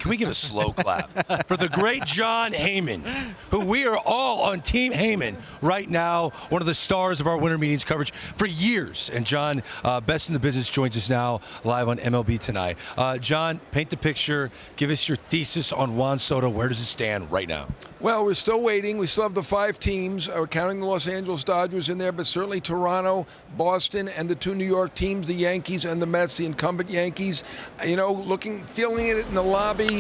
can we give a slow clap for the great Jon Heyman, who we are all on Team Heyman right now, one of the stars of our winter meetings coverage for years. And Jon, best in the business, joins us now live on MLB Tonight. Jon, paint the picture. Give us your thesis on Juan Soto. Where does it stand right now? Well, we're still waiting. We still have the 5 teams. We're counting the Los Angeles Dodgers in there, but certainly Toronto, Boston, and the 2 New York teams, the Yankees and the Mets, the incumbent Yankees. You know, feeling it in the lobby,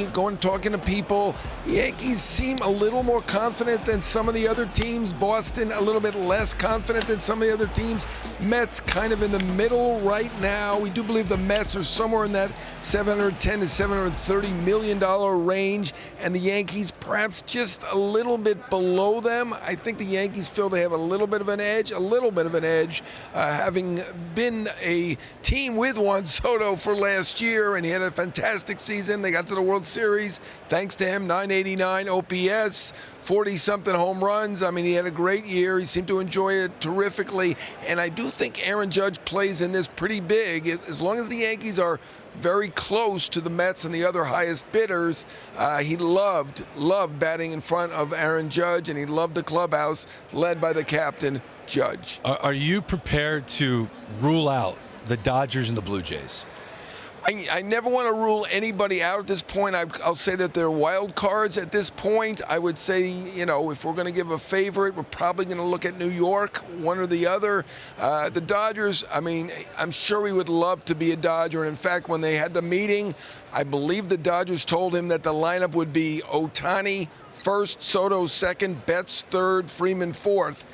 talking to people. The Yankees seem a little more confident than some of the other teams. Boston a little bit less confident than some of the other teams. Mets kind of in the middle right now. We do believe the Mets are somewhere in that $710 to $730 million range, and the Yankees perhaps just a little bit below them. I think the Yankees feel they have a little bit of an edge, having been a team with Juan Soto for last year, and he had a fantastic season. They got to the World Series thanks to him. 989 OPS, 40-something home runs. I mean, he had a great year. He seemed to enjoy it terrifically, and I do think Aaron Judge plays in this pretty big. As long as the Yankees are very close to the Mets and the other highest bidders, he loved batting in front of Aaron Judge, and he loved the clubhouse led by the captain, Judge. Are you prepared to rule out the Dodgers and the Blue Jays? I never want to rule anybody out at this point. I'll say that they're wild cards at this point. I would say, you know, if we're going to give a favorite, we're probably going to look at New York, one or the other. The Dodgers, I mean, I'm sure he would love to be a Dodger. And in fact, when they had the meeting, I believe the Dodgers told him that the lineup would be Ohtani first, Soto second, Betts third, Freeman fourth.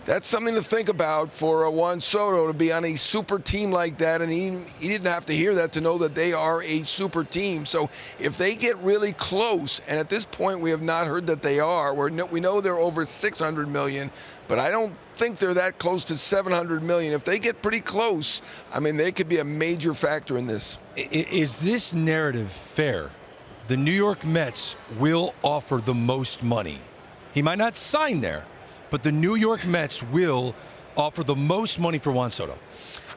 That's something to think about for Juan Soto to be on a super team like that, and he didn't have to hear that to know that they are a super team. So if they get really close, and at this point we have not heard that they are, we know they're over $600 million, but I don't think they're that close to $700 million. If they get pretty close, I mean, they could be a major factor in this. Is this narrative fair? The New York Mets will offer the most money. He might not sign there, but the New York Mets will offer the most money for Juan Soto.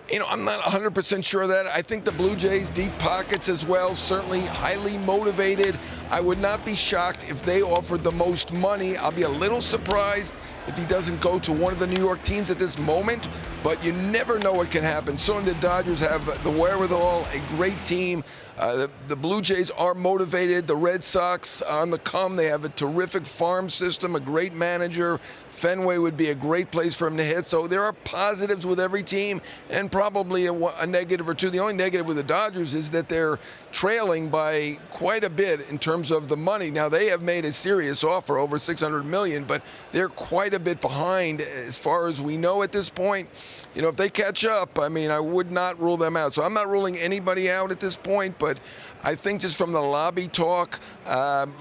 You know, I'm not 100% sure of that. I think the Blue Jays, deep pockets as well, certainly highly motivated. I would not be shocked if they offered the most money. I'll be a little surprised if he doesn't go to one of the New York teams at this moment, but you never know what can happen. Certainly the Dodgers have the wherewithal, a great team. The Blue Jays are motivated. The Red Sox are on the come. They have a terrific farm system, a great manager. Fenway would be a great place for him to hit. So there are positives with every team and probably a negative or two. The only negative with the Dodgers is that they're trailing by quite a bit in terms of the money. Now, they have made a serious offer, over $600 million, but they're quite a bit behind as far as we know at this point. You know, if they catch up, I mean, I would not rule them out. So I'm not ruling anybody out at this point, but I think just from the lobby talk,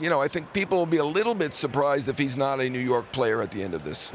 you know, I think people will be a little bit surprised if he's not a New York player at the end of this.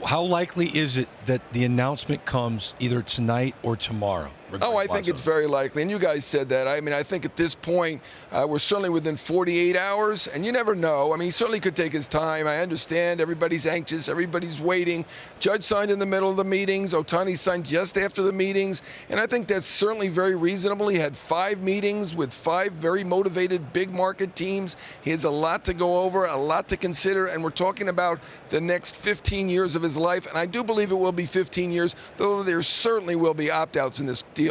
How likely is it that the announcement comes either tonight or tomorrow? Oh, I think it's very likely, and you guys said that. I mean, I think at this point, we're certainly within 48 hours, and you never know. I mean, he certainly could take his time. I understand everybody's anxious, everybody's waiting. Judge signed in the middle of the meetings. Ohtani signed just after the meetings, and I think that's certainly very reasonable. He had 5 meetings with 5 very motivated big market teams. He has a lot to go over, a lot to consider, and we're talking about the next 15 years of his life, and I do believe it will be 15 years, though there certainly will be opt-outs in this deal.